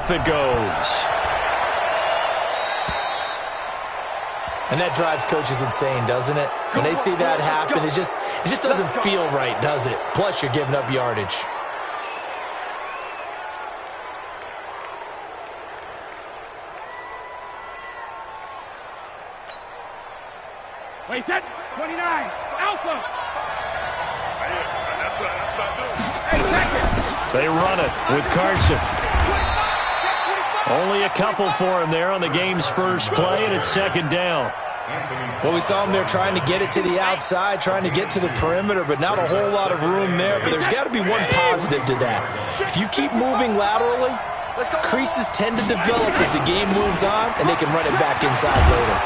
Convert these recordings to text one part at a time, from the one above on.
off it goes. And that drives coaches insane, doesn't it? When they see that happen, it just doesn't feel right, does it? Plus, you're giving up yardage. Wait, set. 29. Alpha. That's not good. Hey, second. They run it with Carson. Only a couple for him there on the game's first play, and it's second down. Well, we saw him there trying to get it to the outside, trying to get to the perimeter, but not a whole lot of room there. But there's got to be one positive to that. If you keep moving laterally, creases tend to develop as the game moves on, and they can run it back inside later.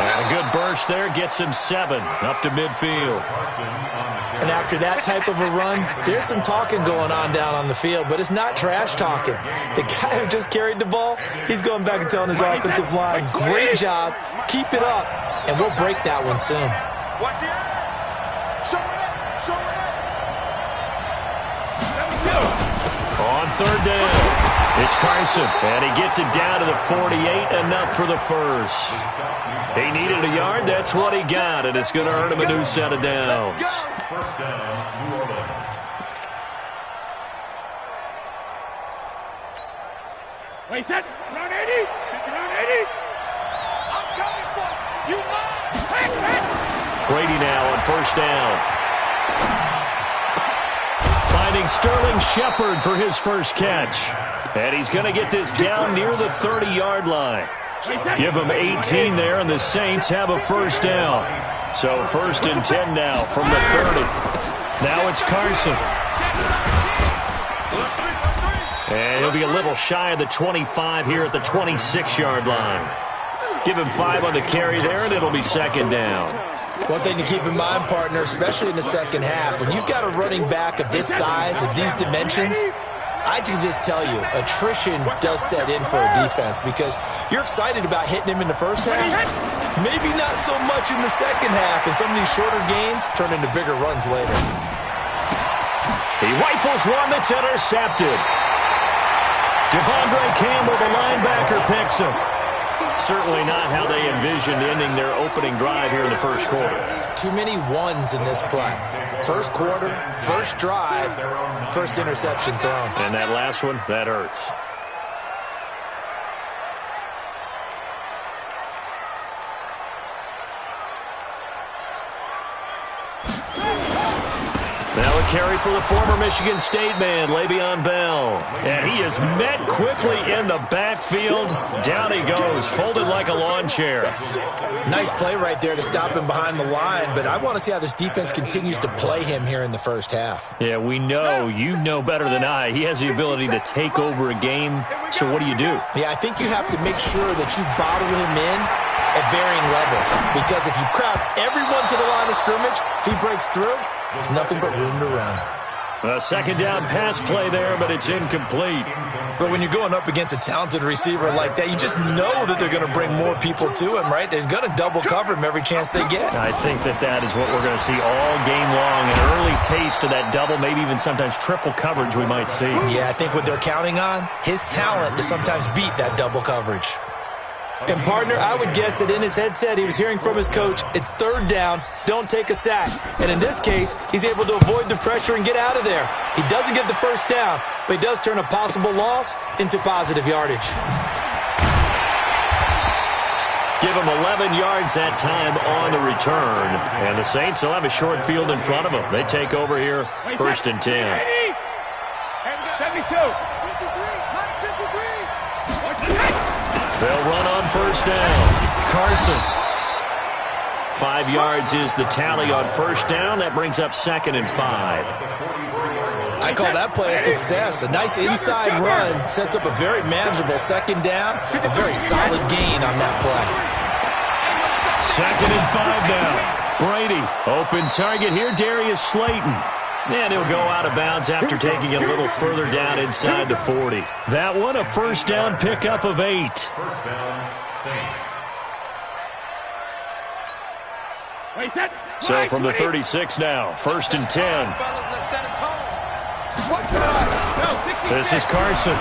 And a good burst there gets him 7 up to midfield. And after that type of a run, there's some talking going on down on the field, but it's not trash talking. The guy who just carried the ball, he's going back and telling his offensive line, great job, keep it up, and we'll break that one soon. On third down, it's Carson, and he gets it down to the 48, enough for the first. He needed a yard, that's what he got, and it's going to earn him a new set of downs. First down, New Orleans. Wait, set. Around 80. Around 80. I'm coming for you. Brady now on first down. Finding Sterling Shepard for his first catch. And he's going to get this down near the 30-yard line. Give him 18 there, and the Saints have a first down. So first and 10 now from the 30. Now it's Carson. And he'll be a little shy of the 25 here at the 26-yard line. Give him 5 on the carry there, and it'll be second down. One thing to keep in mind, partner, especially in the second half, when you've got a running back of this size, of these dimensions, I can just tell you, attrition does set in for a defense because you're excited about hitting him in the first half. Maybe not so much in the second half, and some of these shorter gains turn into bigger runs later. He rifles one that's intercepted. Devondre Campbell, the linebacker, picks him. Certainly not how they envisioned ending their opening drive here in the first quarter. Too many ones in this play. First quarter, first drive, first interception thrown. And that last one, that hurts. Now a carry for the former Michigan State man, Le'Veon Bell. And he is met quickly in the backfield. Down he goes, folded like a lawn chair. Nice play right there to stop him behind the line, but I want to see how this defense continues to play him here in the first half. Yeah, we know, you know better than I, he has the ability to take over a game. So what do you do? Yeah, I think you have to make sure that you bottle him in at varying levels, because if you crowd everyone to the line of scrimmage, if he breaks through, there's nothing but room to run. A second down pass play there, but it's incomplete. But when you're going up against a talented receiver like that, you just know that they're going to bring more people to him, right? They're going to double cover him every chance they get. I think that is what we're going to see all game long. An early taste of that double, maybe even sometimes triple coverage we might see. Yeah, I think what they're counting on, his talent to sometimes beat that double coverage. And, partner, I would guess that in his headset he was hearing from his coach, it's third down, don't take a sack. And in this case, he's able to avoid the pressure and get out of there. He doesn't get the first down, but he does turn a possible loss into positive yardage. Give him 11 yards that time on the return. And the Saints will have a short field in front of them. They take over here, first and 10. 72. They'll run on first down. Carson. 5 yards is the tally on first down. That brings up second and 5. I call that play a success. A nice inside run sets up a very manageable second down. A very solid gain on that play. Second and 5 now. Brady, open target here, Darius Slayton. And he'll go out of bounds after taking it a little further down inside the 40. That one, a first down pickup of 8. First down, Saints. So from the 36 now, first and 10. This is Carson.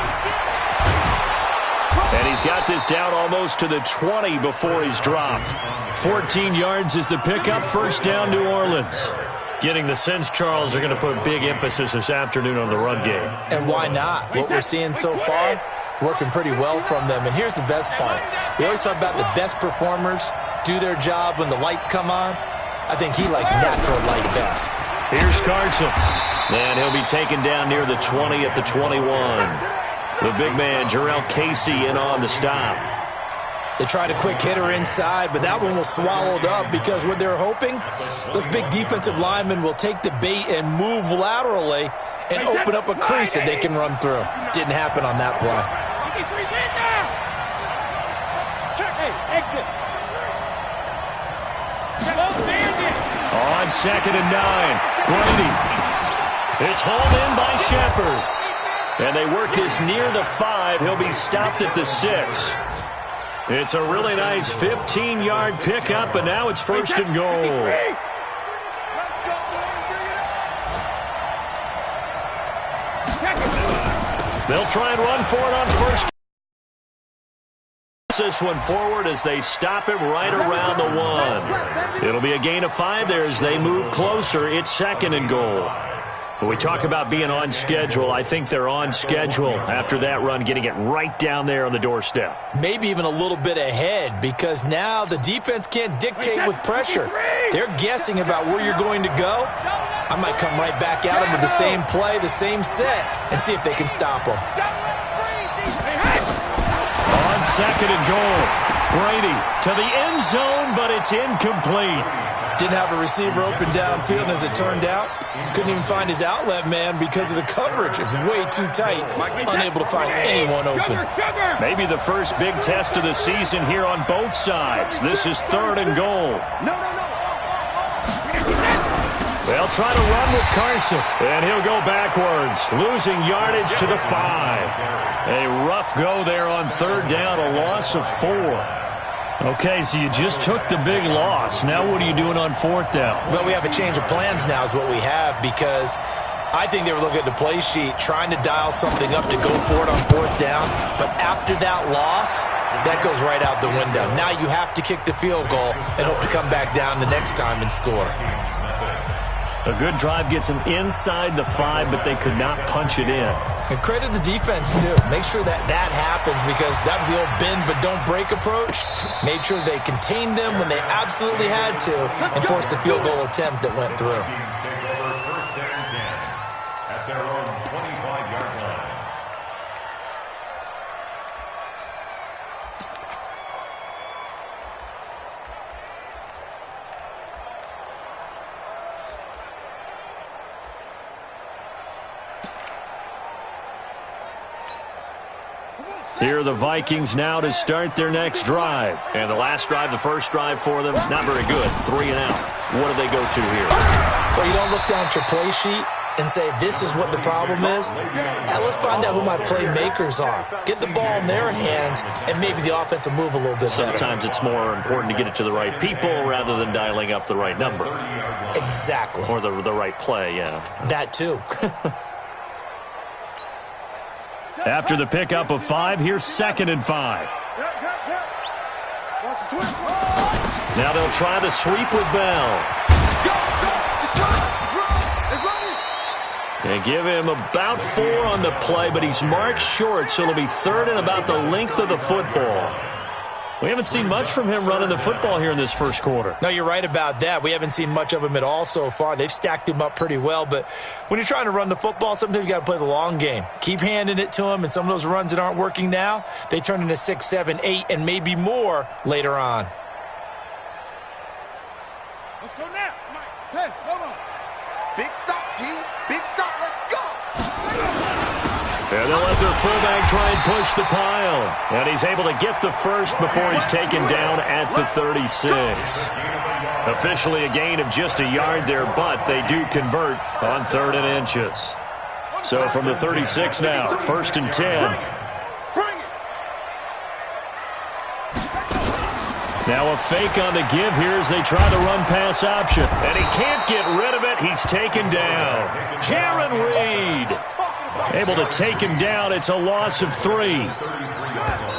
And he's got this down almost to the 20 before he's dropped. 14 yards is the pickup. First down, New Orleans. Getting the sense, Charles, they're going to put big emphasis this afternoon on the run game. And why not? What we're seeing so far, it's working pretty well from them. And here's the best part. We always talk about the best performers do their job when the lights come on. I think he likes natural light best. Here's Carson. And he'll be taken down near the 20 at the 21. The big man, Jarrell Casey, in on the stop. They tried a quick hitter inside, but that one was swallowed up because what they're hoping, those big defensive linemen will take the bait and move laterally and open up a crease that they can run through. Didn't happen on that play. On 2nd and 9, Brady. It's hauled in by Shepard. And they work this near the 5. He'll be stopped at the 6. It's a really nice 15-yard pickup, and now it's 1st and goal. They'll try and run for it on 1st. This one forward as they stop him right around the 1. It'll be a gain of 5 there as they move closer. It's 2nd and goal. When we talk about being on schedule, I think they're on schedule after that run, getting it right down there on the doorstep. Maybe even a little bit ahead because now the defense can't dictate with pressure. They're guessing about where you're going to go. I might come right back at them with the same play, the same set, and see if they can stop them. On 2nd and goal, Brady to the end zone, but it's incomplete. Didn't have a receiver open downfield, and as it turned out, couldn't even find his outlet man because of the coverage. It's way too tight, unable to find anyone open. Maybe the first big test of the season here on both sides. This is 3rd and goal. They'll try to run with Carson, and he'll go backwards, losing yardage to the 5. A rough go there on 3rd down, a loss of 4. Okay, so you just took the big loss. Now what are you doing on 4th down? Well, we have a change of plans now is what we have because I think they were looking at the play sheet, trying to dial something up to go for it on 4th down. But after that loss, that goes right out the window. Now you have to kick the field goal and hope to come back down the next time and score. A good drive gets them inside the 5, but they could not punch it in. And credit the defense, too. Make sure that that happens because that was the old bend but don't break approach. Made sure they contained them when they absolutely had to and forced the field goal attempt that went through. Take over 1st and 10 at their own 25-yard line. Here are the Vikings now to start their next drive. And the last drive, the first drive for them, not very good. 3 and out. What do they go to here? Well, you don't look down at your play sheet and say, this is what the problem is. Now, let's find out who my playmakers are. Get the ball in their hands, and maybe the offense will move a little bit better. Sometimes it's more important to get it to the right people rather than dialing up the right number. Exactly. Or the right play, yeah. That, too. After the pickup of 5, here's 2nd and 5. Now they'll try the sweep with Bell. They give him about 4 on the play, but he's marked short, so it'll be 3rd and about the length of the football. We haven't seen much from him running the football here in this first quarter. No, you're right about that. We haven't seen much of him at all so far. They've stacked him up pretty well, but when you're trying to run the football, sometimes you got to play the long game. Keep handing it to him, and some of those runs that aren't working now, they turn into 6, 7, 8, and maybe more later on. Let's go now. Hey, hold on. Big stop, G. Big stop. Let's go. And they'll let their fullback try and push the pile. And he's able to get the first before he's taken down at the 36. Officially a gain of just a yard there, but they do convert on 3rd and inches. So from the 36 now, 1st and 10. Now a fake on the give here as they try the run-pass option. And he can't get rid of it. He's taken down. Jaron Reed. Able to take him down. It's a loss of 3.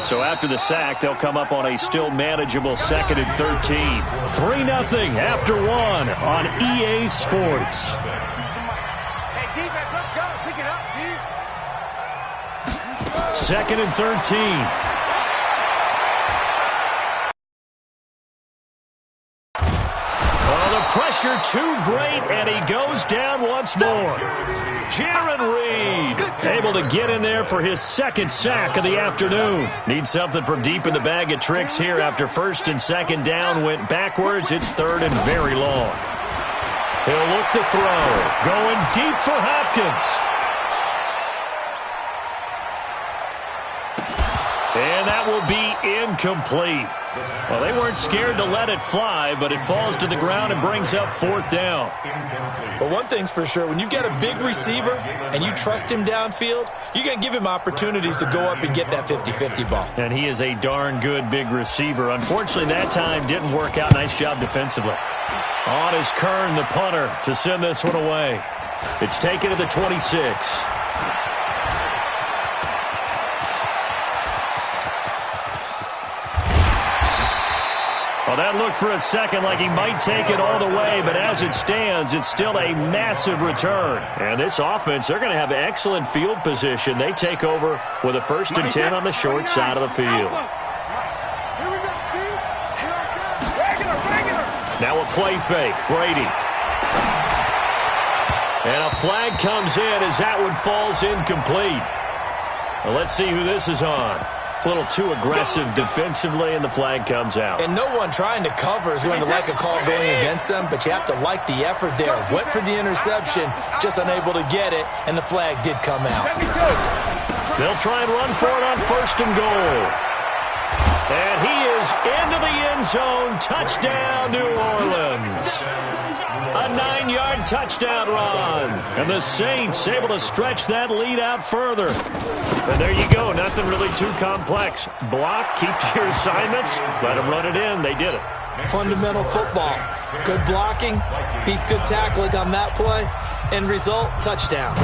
So after the sack, they'll come up on a still manageable 2nd and 13. 3-0 after 1 on EA Sports. Hey, defense, let's go. Pick it up, dude. 2nd and 13. Pressure too great, and he goes down once more. Jaron Reed able to get in there for his 2nd sack of the afternoon. Needs something from deep in the bag of tricks here after 1st and 2nd down went backwards. It's 3rd and very long. He'll look to throw. Going deep for Hopkins. And that will be incomplete. Well, they weren't scared to let it fly, but it falls to the ground and brings up 4th down. But one thing's for sure, when you get a big receiver and you trust him downfield, you're going to give him opportunities to go up and get that 50-50 ball. And he is a darn good big receiver. Unfortunately, that time didn't work out. Nice job defensively. On is Kern, the punter, to send this one away. It's taken to the 26. Well, that looked for a second like he might take it all the way, but as it stands, it's still a massive return. And this offense, they're going to have excellent field position. They take over with a 1st and 10 on the short side of the field. Now a play fake. Brady. And a flag comes in as that one falls incomplete. Well, let's see who this is on. A little too aggressive defensively, and the flag comes out. And no one trying to cover is going to like a call going against them, but you have to like the effort there. Went for the interception, just unable to get it, and the flag did come out. They'll try and run for it on 1st and goal. And he is into the end zone. Touchdown, New Orleans. A 9-yard touchdown run. And the Saints able to stretch that lead out further. And there you go. Nothing really too complex. Block, keep your assignments, let them run it in. They did it. Fundamental football. Good blocking, beats good tackling on that play. End result, touchdown.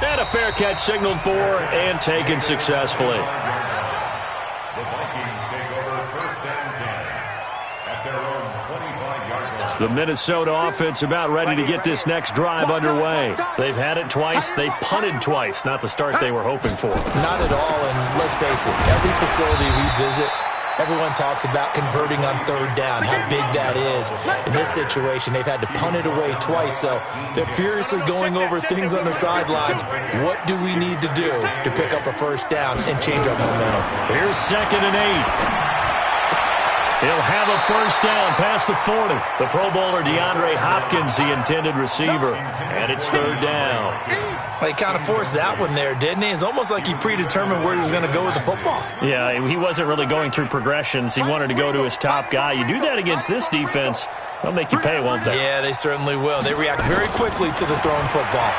And a fair catch signaled for and taken successfully. The Vikings take over 1st and 10 at their own 25-yard line. The Minnesota offense about ready to get this next drive underway. They've had it twice. They've punted twice. Not the start they were hoping for. Not at all, and let's face it, every facility we visit, everyone talks about converting on 3rd down, how big that is. In this situation, they've had to punt it away twice, so they're furiously going over things on the sidelines. What do we need to do to pick up a 1st down and change our momentum? Here's 2nd and 8. He'll have a 1st down past the 40. The Pro Bowler DeAndre Hopkins, the intended receiver, and it's 3rd down. Well, he kind of forced that one there, didn't he? It's almost like he predetermined where he was going to go with the football. Yeah, he wasn't really going through progressions. He wanted to go to his top guy. You do that against this defense, they'll make you pay, won't they? Yeah, they certainly will. They react very quickly to the thrown football.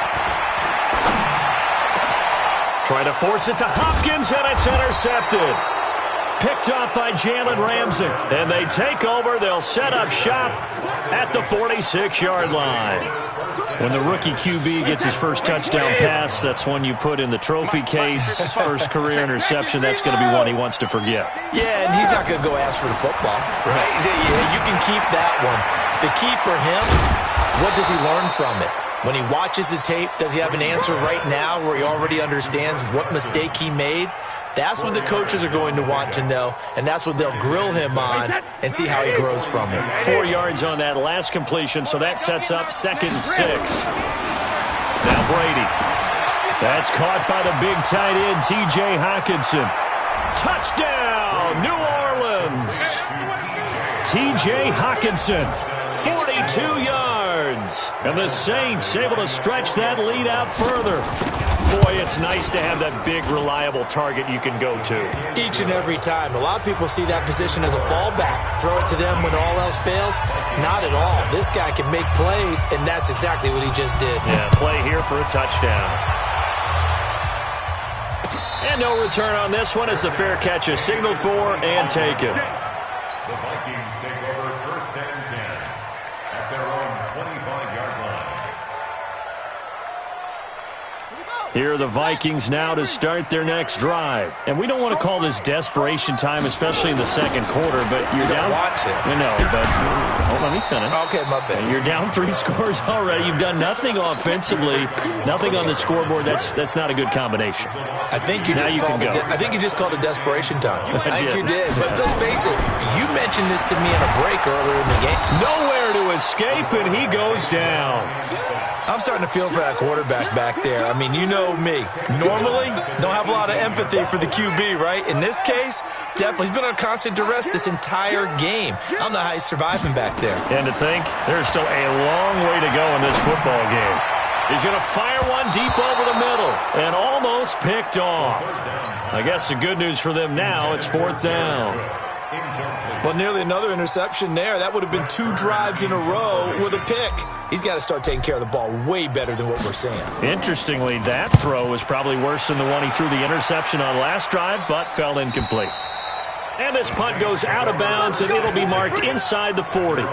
Try to force it to Hopkins, and it's intercepted. Picked off by Jalen Ramsey. And they take over. They'll set up shop at the 46-yard line. When the rookie QB gets his first touchdown pass, that's one you put in the trophy case. First career interception, that's going to be one he wants to forget. Yeah, and he's not going to go ask for the football. Right? Yeah, you can keep that one. The key for him, what does he learn from it? When he watches the tape, does he have an answer right now where he already understands what mistake he made? That's what the coaches are going to want to know, and that's what they'll grill him on and see how he grows from it. 4 yards on that last completion, so that sets up 2nd and 6. Now Brady. That's caught by the big tight end, T.J. Hockenson. Touchdown, New Orleans. T.J. Hockenson, 42 yards. And the Saints able to stretch that lead out further. Boy, it's nice to have that big, reliable target you can go to. Each and every time. A lot of people see that position as a fallback. Throw it to them when all else fails. Not at all. This guy can make plays, and that's exactly what he just did. Yeah, play here for a touchdown. And no return on this one as the fair catch is signaled for and taken. The Vikings take over 1st and 10 at their own 25-yard line. Here are the Vikings now to start their next drive. And we don't want to call this desperation time, especially in the second quarter, but you're down. Want to. I know, but let me finish. Okay, my bad. You're down 3 scores already. You've done nothing offensively, nothing on the scoreboard. That's not a good combination. I think you just called it desperation time. I think you did. But let's face it, you mentioned this to me in a break earlier in the game. Nowhere to escape, and he goes down. I'm starting to feel for that quarterback back there. I mean, you know me. Normally, don't have a lot of empathy for the QB, right? In this case, definitely. He's been under constant duress this entire game. I don't know how he's surviving back there. And to think, there's still a long way to go in this football game. He's going to fire one deep over the middle and almost picked off. I guess the good news for them now, it's 4th down. Well, nearly another interception there. That would have been 2 drives in a row with a pick. He's got to start taking care of the ball way better than what we're seeing. Interestingly, that throw was probably worse than the one he threw the interception on last drive, but fell incomplete. And this punt goes out of bounds, and it'll be marked inside the 40.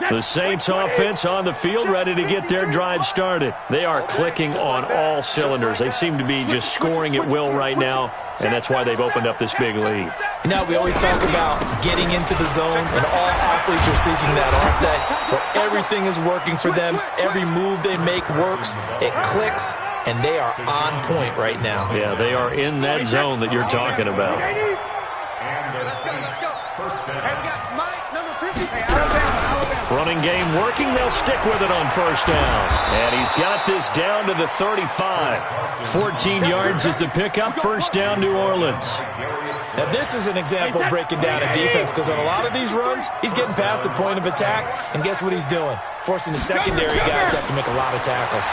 The Saints offense on the field, ready to get their drive started. They are clicking on all cylinders. They seem to be just scoring at will right now, and that's why they've opened up this big lead. You know, we always talk about getting into the zone, and all athletes are seeking that off day, where everything is working for them. Every move they make works. It clicks, and they are on point right now. Yeah, they are in that zone that you're talking about. Let's go. Hey, we got Mike, number 50. Running game working. They'll stick with it on 1st down. And he's got this down to the 35. 14 yards is the pickup. 1st down, New Orleans. Now, this is an example of breaking down a defense, because on a lot of these runs, he's getting past the point of attack, and guess what he's doing? Forcing the secondary guys to have to make a lot of tackles.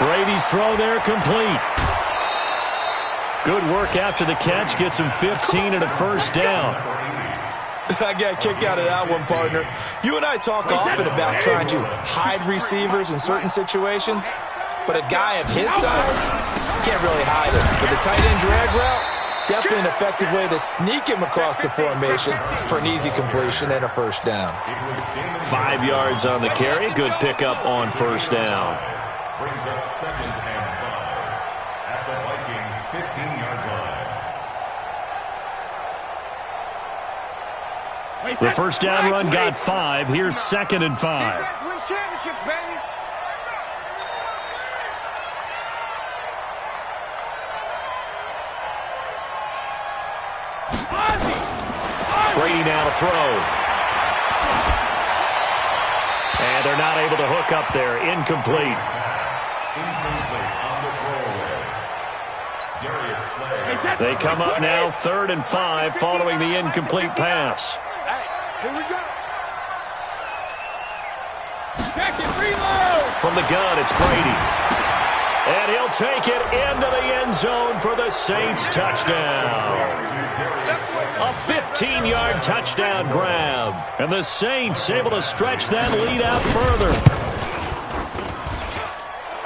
Brady's throw there complete. Good work after the catch. Gets him 15 and a 1st down. I got a kick out of that one, partner. You and I talk often about trying to hide receivers in certain situations, but a guy of his size can't really hide it. But the tight end drag route, definitely an effective way to sneak him across the formation for an easy completion and a 1st down. 5 yards on the carry. Good pickup on 1st down. Brings up 2nd and 5 at the Vikings 15-yard line. The 1st down run got 5. Here's 2nd and 5. Defense wins championships, baby. Brady now to throw. And they're not able to hook up there. Incomplete. They come up now 3rd and 5 following the incomplete pass. Hey, here we go. From the gun, it's Brady. And he'll take it into the end zone for the Saints touchdown. A 15-yard touchdown grab. And the Saints able to stretch that lead out further.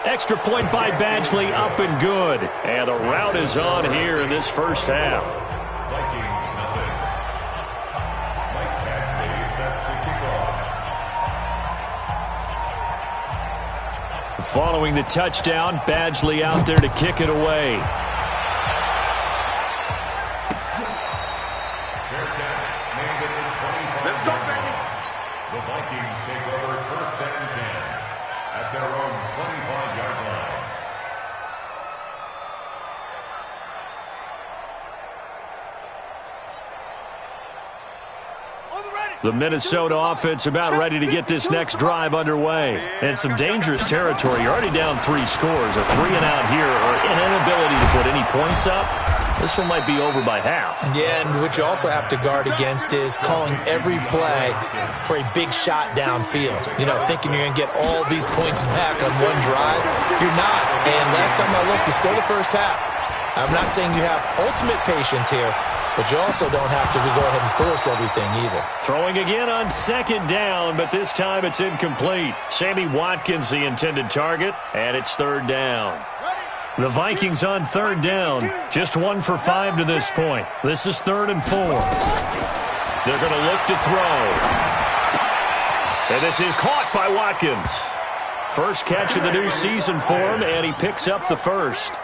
Extra point by Badgley, up and good. And the route is on here in this 1st half. Vikings nothing. Mike Badgley set to kick off. Following the touchdown, Badgley out there to kick it away. Let's go, baby. The Vikings take over 1st and 10 at their own 25-yard line. The Minnesota offense about ready to get this next drive underway. And some dangerous territory. You're already down 3 scores. A 3-and-out here, or an inability to put any points up. This one might be over by half. Yeah, and what you also have to guard against is calling every play for a big shot downfield. You know, thinking you're going to get all these points back on one drive. You're not. And last time I looked, it's still the 1st half. I'm not saying you have ultimate patience here, but you also don't have to go ahead and force everything either. Throwing again on 2nd down, but this time it's incomplete. Sammy Watkins, the intended target, and it's 3rd down. The Vikings on third down. Just 1 for 5 to this point. This is 3rd and 4. They're going to look to throw. And this is caught by Watkins. First catch of the new season for him, and he picks up the first.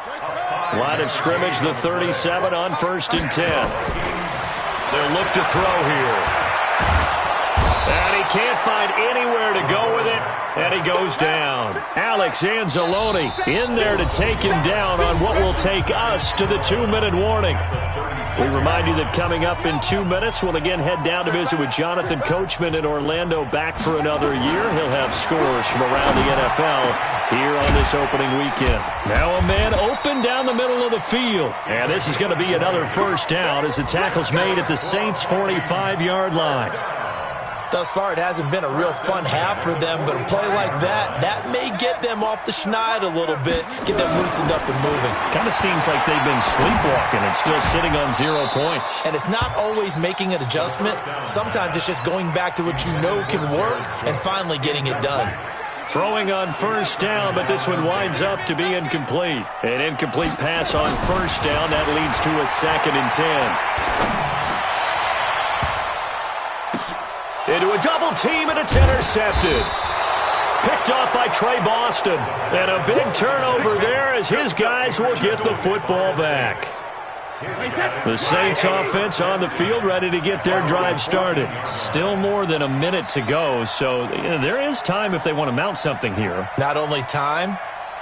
Line of scrimmage, the 37 on 1st and 10. They'll look to throw here. And he can't find anywhere to go with it, and he goes down. Alex Anzalone in there to take him down on what will take us to the 2-minute warning. We remind you that coming up in 2 minutes, we'll again head down to visit with Jonathan Coachman in Orlando, back for another year. He'll have scores from around the NFL here on this opening weekend. Now a man open down the middle of the field. And this is going to be another first down as the tackle's made at the Saints' 45-yard line. Thus far, it hasn't been a real fun half for them, but a play like that may get them off the schneid a little bit, get them loosened up and moving. Kind of seems like they've been sleepwalking and still sitting on 0 points. And it's not always making an adjustment. Sometimes it's just going back to what you know can work and finally getting it done. Throwing on first down, but this one winds up to be incomplete. An incomplete pass on first down. That leads to a 2nd and 10. Into a double team, and it's intercepted. Picked off by Trey Boston. And a big turnover there as his guys will get the football back. The Saints offense on the field, ready to get their drive started. Still more than a minute to go, so there is time if they want to mount something here. Not only time,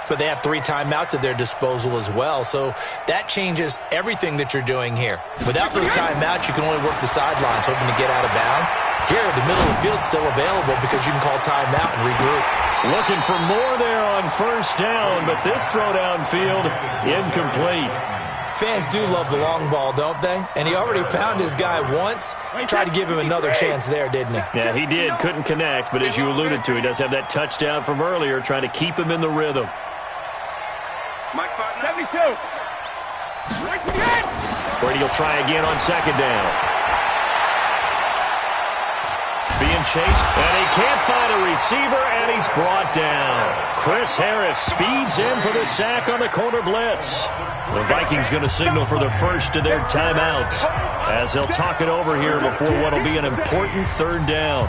but they have 3 timeouts at their disposal as well. So that changes everything that you're doing here. Without those timeouts, you can only work the sidelines, hoping to get out of bounds. Here, the middle of the field is still available because you can call timeout and regroup. Looking for more there on first down, but this throw downfield, incomplete. Fans do love the long ball, don't they? And he already found his guy once. Tried to give him another chance there, didn't he? Yeah, he did. Couldn't connect, but as you alluded to, he does have that touchdown from earlier, trying to keep him in the rhythm. 72. Brady will try again on 2nd down. Being chased, and he can't find a receiver, and he's brought down. Chris Harris speeds in for the sack on the corner blitz. The Vikings going to signal for the first of their timeouts as they'll talk it over here before what will be an important 3rd down.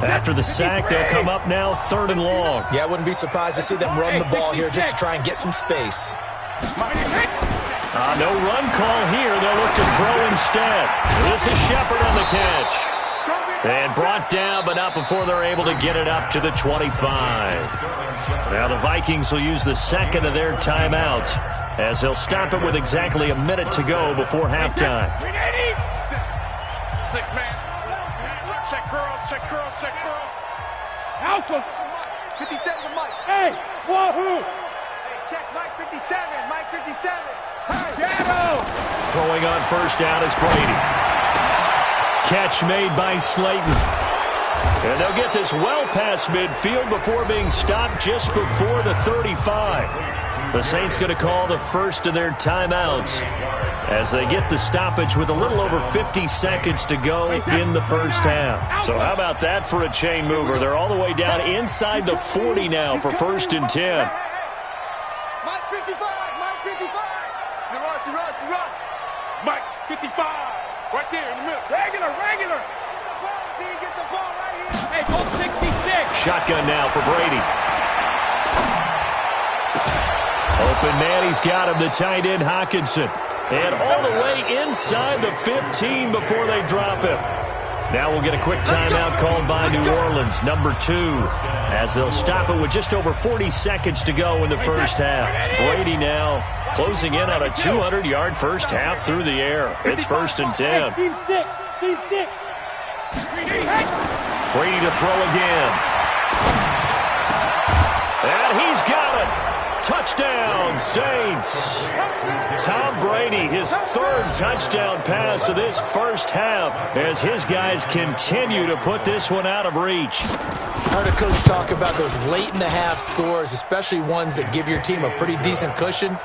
After the sack, they'll come up now 3rd and long. Yeah, I wouldn't be surprised to see them run the ball here just to try and get some space. No run call here. They'll look to throw instead. This is Shepard on the catch. And brought down, but not before they're able to get it up to the 25. Now the Vikings will use the 2nd of their timeouts as they'll stop it with exactly a minute to go before halftime. 6-man. Check girls, check girls, check girls. Alpha. 57 to Mike. Hey, wahoo. Hey, check Mike 57, Mike 57. Hey, Shadow. Throwing on first down is Brady. Catch made by Slayton. And they'll get this well past midfield before being stopped just before the 35. The Saints going to call the first of their timeouts as they get the stoppage with a little over 50 seconds to go in the first half. So how about that for a chain mover? They're all the way down inside the 40 now for 1st and 10. Mike 55, Mike 55. You rush. Mike 55, right there in the middle. Regular. Get the ball right here. Hey, go 66. Shotgun now for Brady. Open man, he's got him, the tight end Hockenson. And all the way inside the 15 before they drop him. Now we'll get a quick timeout called by New Orleans, number 2, as they'll stop it with just over 40 seconds to go in the first half. Brady now closing in on a 200-yard first half through the air. It's 1st and 10. Team 6. Brady to throw again. And he's got it. Touchdown, Saints. Tom Brady, his 3rd touchdown pass of this first half as his guys continue to put this one out of reach. I heard a coach talk about those late-in-the-half scores, especially ones that give your team a pretty decent cushion.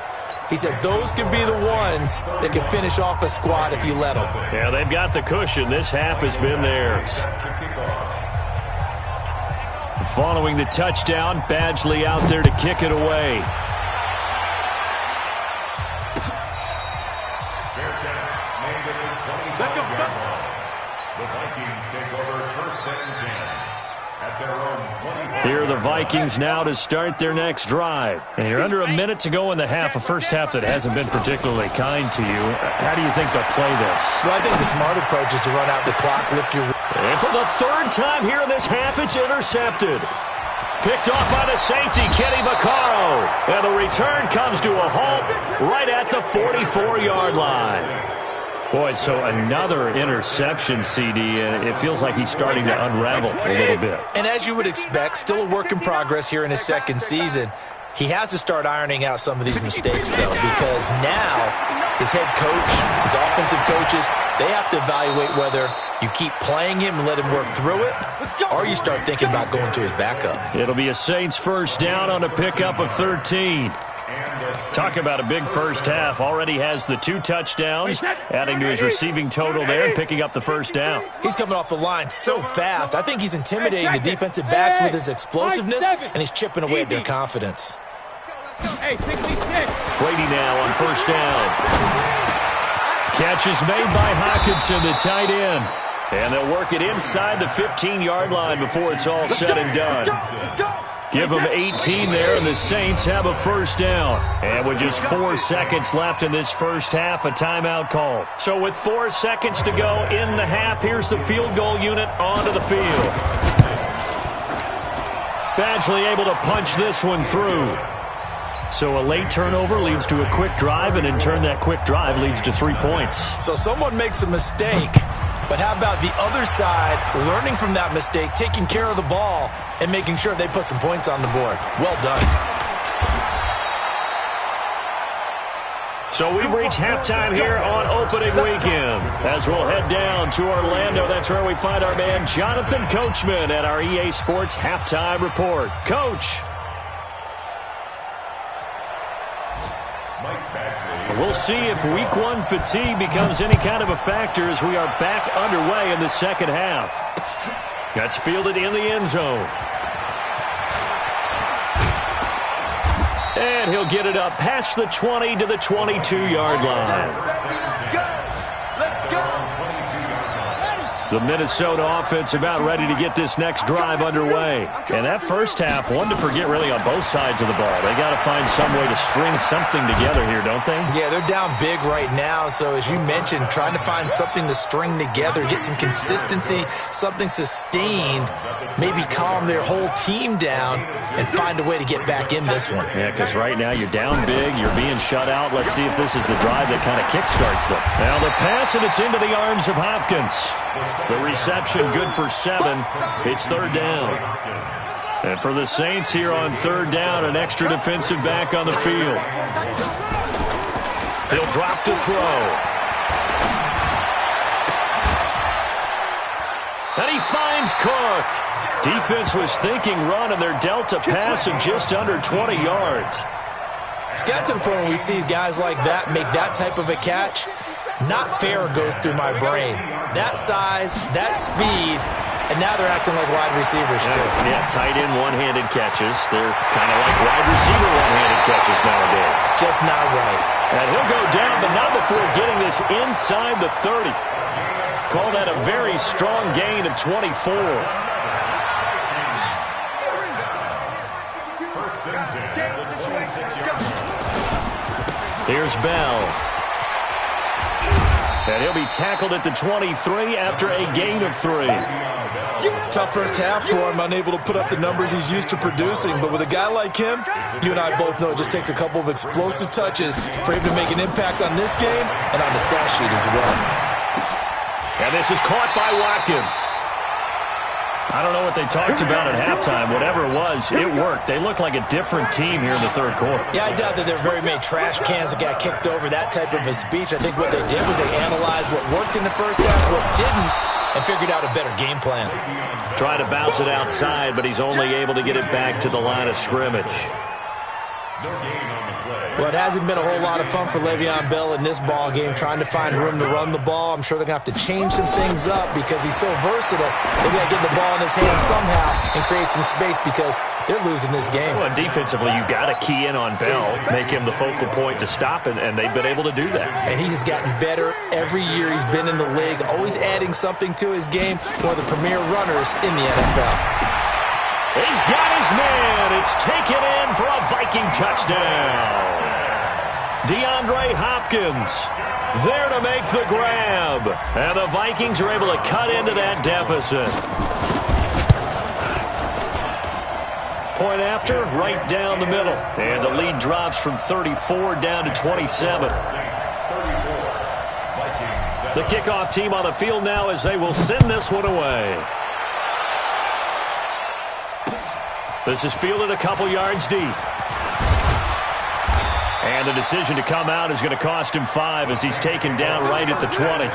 He said those could be the ones that can finish off a squad if you let them. Yeah, they've got the cushion. This half has been theirs. Following the touchdown, Badgley out there to kick it away. The Vikings take over first and 10 at their own 20. Here are the Vikings now to start their next drive. And you're under a minute to go in the half, a first half that hasn't been particularly kind to you. How do you think they'll play this? Well, I think the smart approach is to run out the clock, lick your... And for the third time here in this half, it's intercepted. Picked off by the safety, Kenny Vaccaro. And the return comes to a halt right at the 44-yard line. Boy, so another interception, CD, and it feels like he's starting to unravel a little bit. And as you would expect, still a work in progress here in his second season. He has to start ironing out some of these mistakes, though, because now his head coach, his offensive coaches, they have to evaluate whether you keep playing him and let him work through it, or you start thinking about going to his backup. It'll be a Saints first down on a pickup of 13. Talk about a big first half. Already has the 2 touchdowns, adding to his receiving total there and picking up the first down. He's coming off the line so fast. I think he's intimidating the defensive backs with his explosiveness, and he's chipping away at their confidence. Brady now on first down. Catch is made by Hockenson, the tight end. And they'll work it inside the 15-yard line before it's all said and done. Give them 18 there, and the Saints have a first down. And with just 4 seconds left in this first half, a timeout call. So with 4 seconds to go in the half, here's the field goal unit onto the field. Badgley able to punch this one through. So a late turnover leads to a quick drive, and in turn that quick drive leads to 3 points. So someone makes a mistake, but how about the other side learning from that mistake, taking care of the ball, and making sure they put some points on the board? Well done. So we've reached halftime here on opening weekend. As we'll head down to Orlando, that's where we find our man Jonathan Coachman at our EA Sports Halftime Report. Coach. We'll see if week 1 fatigue becomes any kind of a factor as we are back underway in the second half. Gets fielded in the end zone. And he'll get it up past the 20 to the 22-yard line. The Minnesota offense about ready to get this next drive underway. And that first half, one to forget really on both sides of the ball. They got to find some way to string something together here, don't they? Yeah, they're down big right now. So as you mentioned, trying to find something to string together, get some consistency, something sustained, maybe calm their whole team down and find a way to get back in this one. Yeah, because right now you're down big, you're being shut out. Let's see if this is the drive that kind of kickstarts them. Now the pass, and it's into the arms of Hopkins. The reception good for 7. It's third down. And for the Saints here on third down, an extra defensive back on the field. He'll drop to throw. And he finds Cook. Defense was thinking run, and they're dealt a pass of just under 20 yards. It's got to the point where we see guys like that make that type of a catch. Not fair goes through my brain. That size, that speed, and now they're acting like wide receivers too. Yeah, tight end one-handed catches. They're kind of like wide receiver one-handed catches nowadays. Just not right. And he'll go down, but not before getting this inside the 30. Call that a very strong gain of 24. Here's Bell. And he'll be tackled at the 23 after a gain of 3. Tough first half for him, unable to put up the numbers he's used to producing. But with a guy like him, you and I both know it just takes a couple of explosive touches for him to make an impact on this game and on the stat sheet as well. And this is caught by Watkins. I don't know what they talked about at halftime. Whatever it was, it worked. They look like a different team here in the third quarter. Yeah, I doubt that there are very many trash cans that got kicked over, that type of a speech. I think what they did was they analyzed what worked in the first half, what didn't, and figured out a better game plan. Trying to bounce it outside, but he's only able to get it back to the line of scrimmage. No gain on the play. Well, it hasn't been a whole lot of fun for Le'Veon Bell in this ball game, trying to find room to run the ball. I'm sure they're going to have to change some things up because he's so versatile. They've got to get the ball in his hands somehow and create some space because they're losing this game. Well, defensively, you've got to key in on Bell, make him the focal point to stop, and they've been able to do that. And he has gotten better every year he's been in the league, always adding something to his game, one of the premier runners in the NFL. He's got his man. It's taken in for a Viking touchdown. DeAndre Hopkins there to make the grab. And the Vikings are able to cut into that deficit. Point after, right down the middle. And the lead drops from 34 down to 27. The kickoff team on the field now as they will send this one away. This is fielded a couple yards deep. And the decision to come out is going to cost him 5 as he's taken down right at the 20.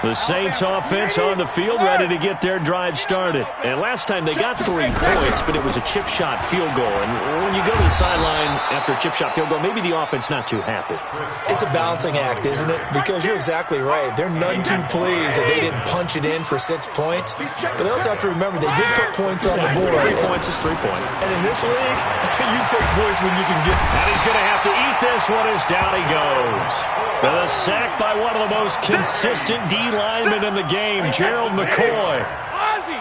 The Saints offense on the field ready to get their drive started. And last time they got 3 points, but it was a chip shot field goal. And when you go to the sideline after a chip shot field goal, maybe the offense not too happy. It's a balancing act, isn't it? Because you're exactly right. They're none too pleased that they didn't punch it in for 6 points. But they also have to remember they did put points on the board. 3 points is 3 points. And in this league, you take points when you can get them. And he's going to have to eat this one as down he goes. With a sack by one of the most consistent D linemen in the game, Gerald McCoy. Ozzy!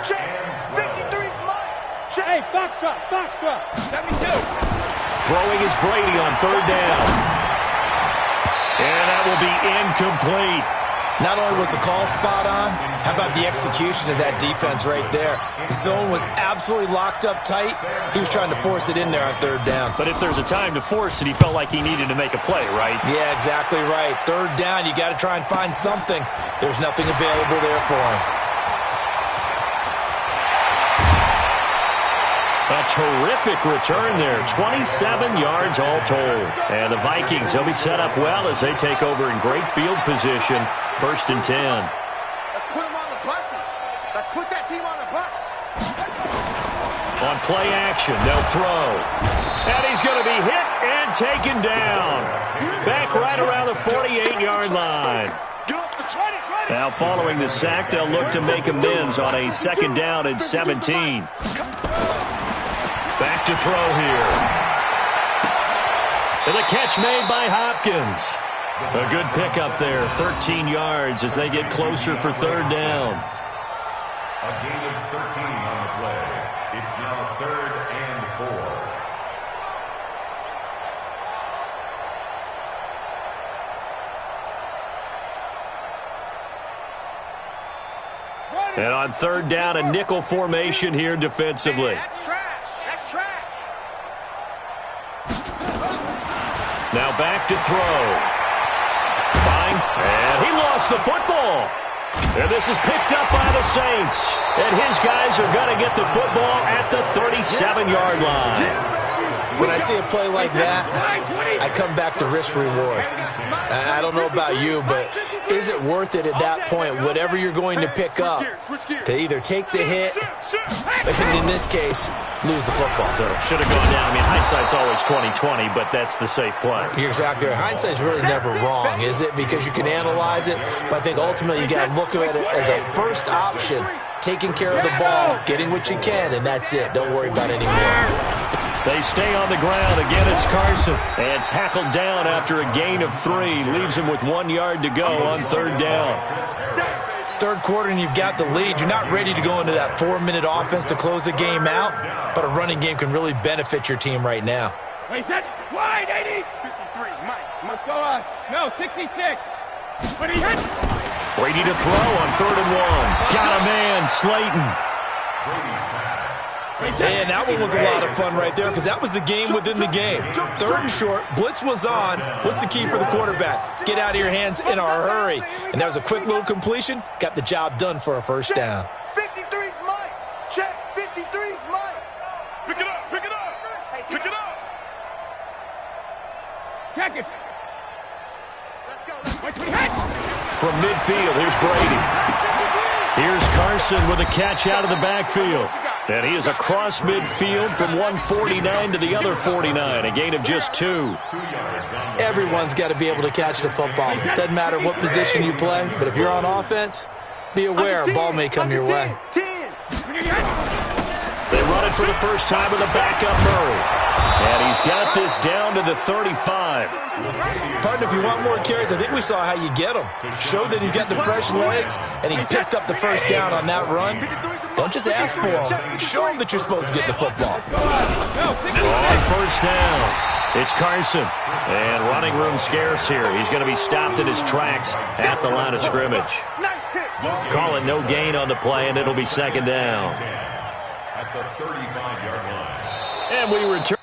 Check! 53's mine! Check! Hey, Foxtrot! 72! Throwing is Brady on 3rd down. And that will be incomplete. Not only was the call spot on, how about the execution of that defense right there? The zone was absolutely locked up tight. He was trying to force it in there on 3rd down. But if there's a time to force it, he felt like he needed to make a play, right? Yeah, exactly right. 3rd down, you got to try and find something. There's nothing available there for him. A terrific return there. 27 yards all told. And the Vikings, they'll be set up well as they take over in great field position. 1st and 10. Let's put them on the buses. Let's put that team on the bus. On play action, they'll throw. And he's going to be hit and taken down. Back right around the 48-yard line. Now following the sack, they'll look to make amends on a 2nd down and 17. Back to throw here. And the catch made by Hopkins. A good pickup there, 13 yards as they get closer for 3rd down. A gain of 13 on the play. It's now 3rd and 4. And on 3rd down, a nickel formation here defensively. That's trash. That's trash. Now back to throw. Fine. And he lost the football. And this is picked up by the Saints. And his guys are going to get the football at the 37-yard line. When I see a play like that, I come back to risk-reward. I don't know about you, but is it worth it at that point, whatever you're going to pick up, to either take the hit, and in this case, lose the football? So should have gone down. I mean, hindsight's always 20/20, but that's the safe play. You're exactly right. Hindsight's really never wrong, is it? Because you can analyze it, but I think ultimately you got to look at it as a first option, taking care of the ball, getting what you can, and that's it. Don't worry about any more. They stay on the ground. Again, it's Carson. And tackled down after a gain of 3. Leaves him with 1 yard to go on 3rd down. 3rd quarter and you've got the lead. You're not ready to go into that 4-minute offense to close the game out, but a running game can really benefit your team right now. Wait, that wide, 80. 53, Mike. Let's go on. No, 66. But he hit. Brady to throw on 3rd and 1. Got a man, Slayton. And that one was a lot of fun right there because that was the game within the game. 3rd and short, blitz was on. What's the key for the quarterback? Get out of your hands in a hurry. And that was a quick little completion. Got the job done for a 1st down. 53's mine. Check. 53's mine. Pick it up. Pick it up. Pick it up. Check it. Let's go. Let's go. From midfield, here's Brady. Here's Carson with a catch out of the backfield. And he is across midfield from 149 to the other 49, a gain of just 2. Everyone's got to be able to catch the football. Doesn't matter what position you play, but if you're on offense, be aware a ball may come your way. They run it for the first time with a backup Murray. And he's got this down to the 35. Partner, if you want more carries, I think we saw how you get him. Showed that he's got the fresh legs, and he picked up the first down on that run. Don't just ask for him. Show him that you're supposed to get the football. On first down, it's Carson. And running room scarce here. He's going to be stopped in his tracks at the line of scrimmage. Call it no gain on the play, and it'll be second down. At the 35-yard line. And we return.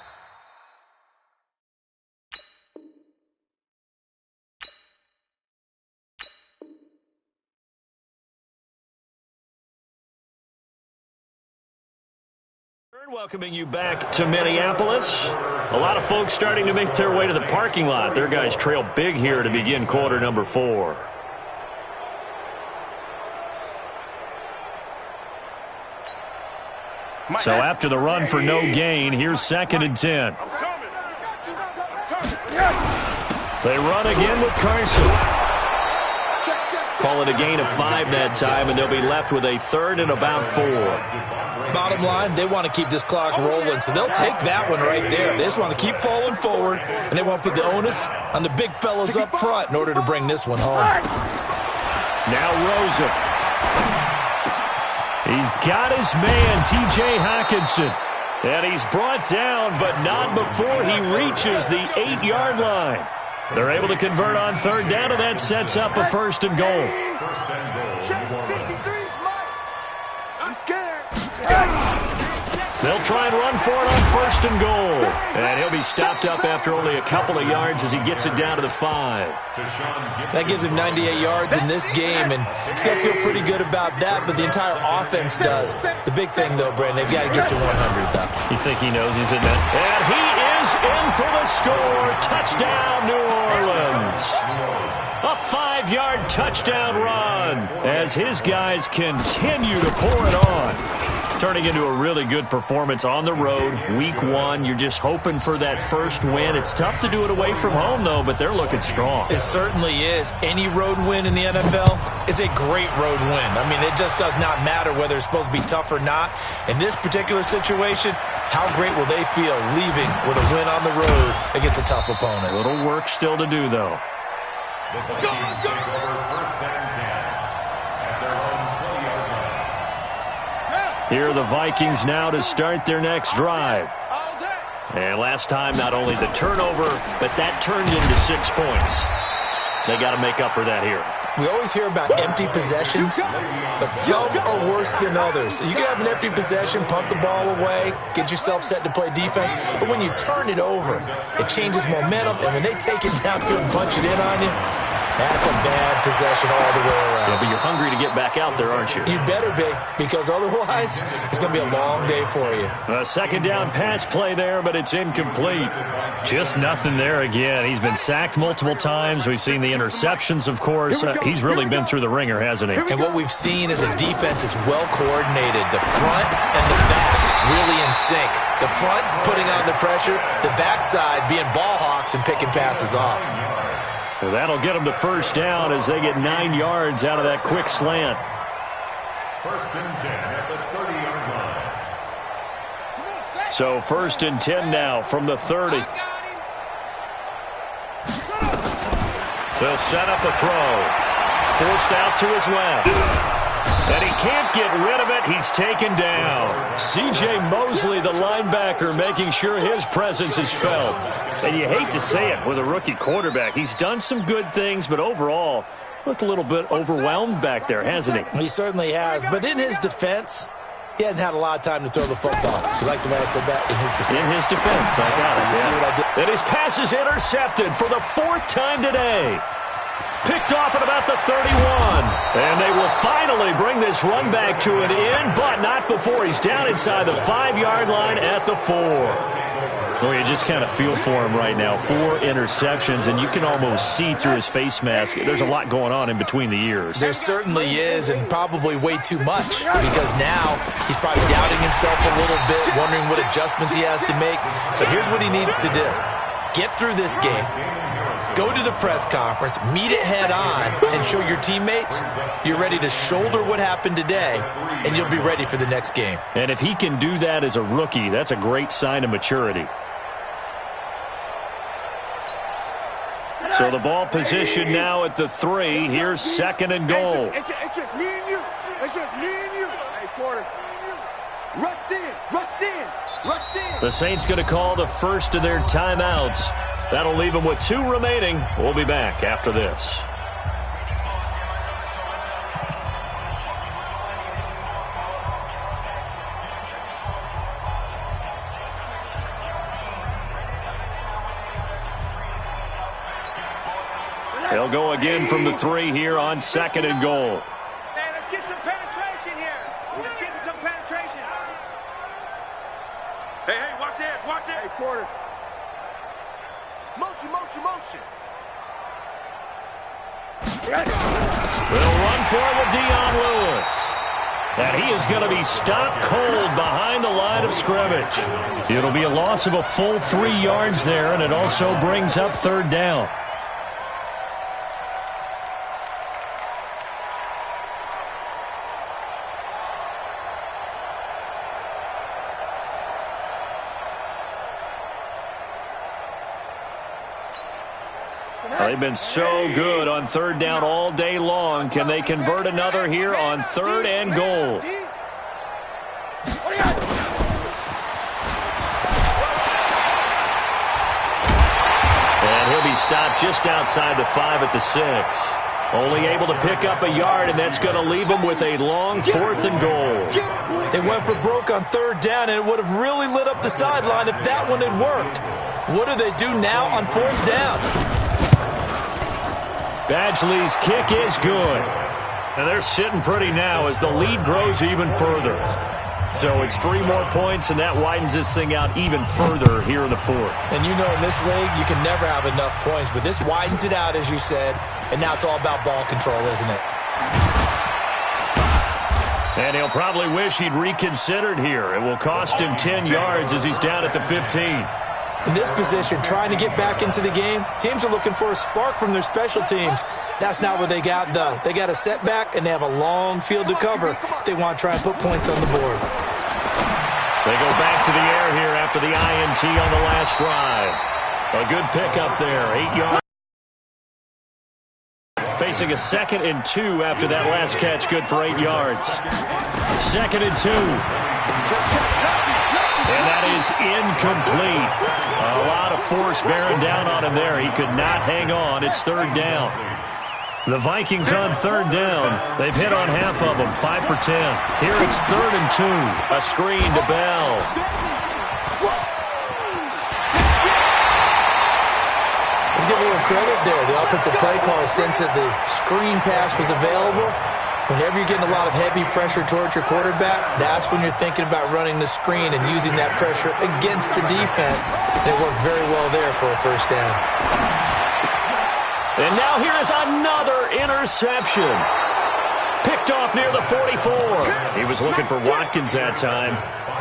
Welcoming you back to Minneapolis. A lot of folks starting to make their way to the parking lot. Their guys trail big here to begin quarter number 4. So after the run for no gain, here's 2nd and 10. They run again with Carson. Call it a gain of 5 that time, and they'll be left with a 3rd and about 4. Bottom line, they want to keep this clock rolling, so they'll take that one right there. They just want to keep falling forward, and they want to put the onus on the big fellas up front in order to bring this one home. Now Rosen. He's got his man, T.J. Hawkinson. And he's brought down, but not before he reaches the 8-yard line. They're able to convert on 3rd down, and that sets up a 1st and goal. First and goal. I'm scared. They'll try and run for it on 1st and goal. And he'll be stopped up after only a couple of yards as he gets it down to the 5. That gives him 98 yards in this game, and still feel pretty good about that, but the entire offense does. The big thing, though, Brandon, they've got to get to 100, though. You think he knows he's in that? And he is in for the score. Touchdown, New Orleans. A 5-yard touchdown run as his guys continue to pour it on. Turning into a really good performance on the road. Week 1, you're just hoping for that first win. It's tough to do it away from home, though, but they're looking strong. It certainly is. Any road win in the NFL is a great road win. I mean, it just does not matter whether it's supposed to be tough or not. In this particular situation, how great will they feel leaving with a win on the road against a tough opponent? A little work still to do, though. The Vikings take over 1st and 10 at their own 20-yard line. Here are the Vikings now to start their next drive. And last time, not only the turnover, but that turned into 6 points. They got to make up for that here. We always hear about empty possessions, but some are worse than others. You can have an empty possession, punt the ball away, get yourself set to play defense, but when you turn it over, it changes momentum, and when they take it downfield and punch it in on you, that's a bad possession all the way around. Yeah, but you're hungry to get back out there, aren't you? You better be, because otherwise, it's going to be a long day for you. A 2nd down pass play there, but it's incomplete. Just nothing there again. He's been sacked multiple times. We've seen the interceptions, of course. He's really been through the ringer, hasn't he? And what we've seen is a defense that's well coordinated. The front and the back really in sync. The front putting on the pressure, the backside being ball hawks and picking passes off. Well, that'll get them to 1st down as they get 9 yards out of that quick slant. 1st and 10 at the 30-yard line. So 1st and 10 now from the 30. They'll set up a throw. Forced out to his left. And he can't get rid of it. He's taken down. C.J. Mosley, the linebacker, making sure his presence is felt. And you hate to say it with a rookie quarterback. He's done some good things, but overall, looked a little bit overwhelmed back there, hasn't he? He certainly has. But in his defense, he hadn't had a lot of time to throw the football. You like the way I said that? In his defense. In his defense, I got it. You see what I did? And his pass is intercepted for the 4th time today. Picked off at about the 31. And they will finally bring this run back to an end, but not before he's down inside the 5-yard line at the 4. Well, you just kind of feel for him right now. 4 interceptions, and you can almost see through his face mask. There's a lot going on in between the ears. There certainly is, and probably way too much, because now he's probably doubting himself a little bit, wondering what adjustments he has to make. But here's what he needs to do. Get through this game, go to the press conference, meet it head on, and show your teammates you're ready to shoulder what happened today, and you'll be ready for the next game. And if he can do that as a rookie, that's a great sign of maturity. So the ball position now at the 3. Here's 2nd and goal. It's just me and you. It's just me and you. Hey, quarter. Rush in. Rush in. Rush in. The Saints going to call the first of their timeouts. That'll leave them with 2 remaining. We'll be back after this. They'll go again from the 3 here on 2nd and goal. Hey, let's get some penetration here. Let's get some penetration. Hey, watch it. Watch it. Hey, quarter. Motion, motion, motion. We'll run for it with Dion Lewis. And he is going to be stopped cold behind the line of scrimmage. It'll be a loss of a full 3 yards there, and it also brings up 3rd down. They've been so good on 3rd down all day long. Can they convert another here on 3rd and goal? And he'll be stopped just outside the 5 at the 6. Only able to pick up a yard, and that's going to leave him with a long 4th and goal. They went for broke on 3rd down, and it would have really lit up the sideline if that one had worked. What do they do now on 4th down? Badgley's kick is good. And they're sitting pretty now as the lead grows even further. So it's 3 more points, and that widens this thing out even further here in the 4th. And you know, in this league, you can never have enough points, but this widens it out, as you said, and now it's all about ball control, isn't it? And he'll probably wish he'd reconsidered here. It will cost him 10 yards as he's down at the 15. In this position, trying to get back into the game, teams are looking for a spark from their special teams. That's not what they got, though. They got a setback, and they have a long field to cover if they want to try and put points on the board. They go back to the air here after the INT on the last drive. A good pickup there, 8 yards. Facing a 2nd and 2 after that last catch, good for 8 yards. 2nd and 2. And that is incomplete. A lot of force bearing down on him there. He could not hang on. It's 3rd down. The Vikings on 3rd down. They've hit on half of them, 5 for 10. Here it's 3rd and 2. A screen to Bell. Let's give a little credit there. The offensive play caller, since that the screen pass was available, whenever you're getting a lot of heavy pressure towards your quarterback, that's when you're thinking about running the screen and using that pressure against the defense. And it worked very well there for a 1st down. And now here is another interception. Picked off near the 44. He was looking for Watkins that time.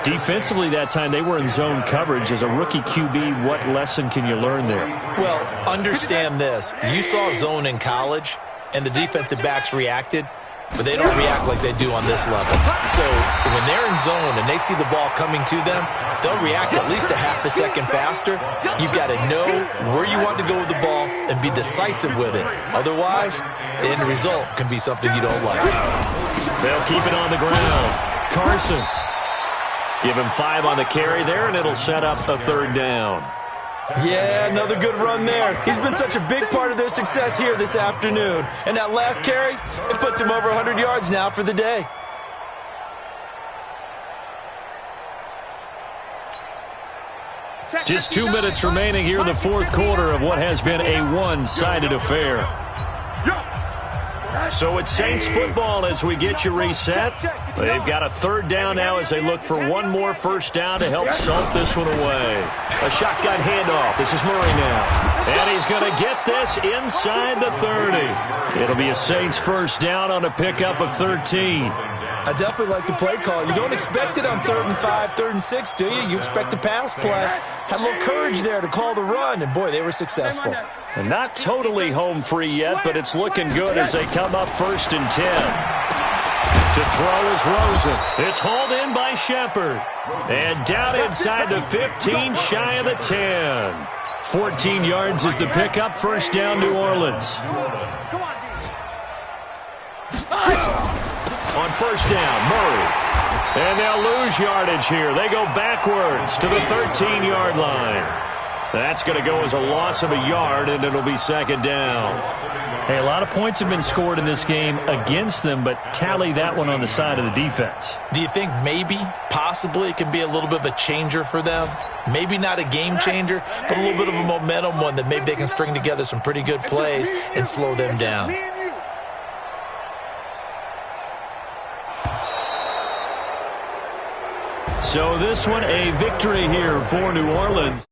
Defensively that time, they were in zone coverage. As a rookie QB, what lesson can you learn there? Well, understand this. You saw zone in college, and the defensive backs reacted, but they don't react like they do on this level. So when they're in zone and they see the ball coming to them, they'll react at least a half a second faster. You've got to know where you want to go with the ball and be decisive with it. Otherwise, the end result can be something you don't like. They'll keep it on the ground. Carson. Give him 5 on the carry there, and it'll set up a 3rd down. Yeah, another good run there. He's been such a big part of their success here this afternoon. And that last carry, it puts him over 100 yards now for the day. Just 2 minutes remaining here in the 4th quarter of what has been a one-sided affair. So it's Saints football as we get you reset. They've got a third down now as they look for one more first down to help salt this one away. A shotgun handoff. This is Murray now. And he's going to get this inside the 30. It'll be a Saints first down on a pickup of 13. I definitely like the play call. You don't expect it on 3rd and 5, 3rd and 6, do you? You expect a pass play. Had a little courage there to call the run, and boy, they were successful. And not totally home free yet, but it's looking good as they come up 1st and 10. To throw is Rosen. It's hauled in by Shepard. And down inside the 15, shy of the 10. 14 yards is the pickup, first down New Orleans. On first down, Murray. And they'll lose yardage here. They go backwards to the 13-yard line. That's going to go as a loss of a yard, and it'll be 2nd down. Hey, a lot of points have been scored in this game against them, but tally that one on the side of the defense. Do you think maybe, possibly, it can be a little bit of a changer for them? Maybe not a game changer, but a little bit of a momentum one that maybe they can string together some pretty good plays and slow them down. So this one, a victory here for New Orleans.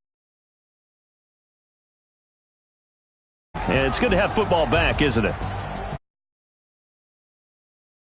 And it's good to have football back, isn't it?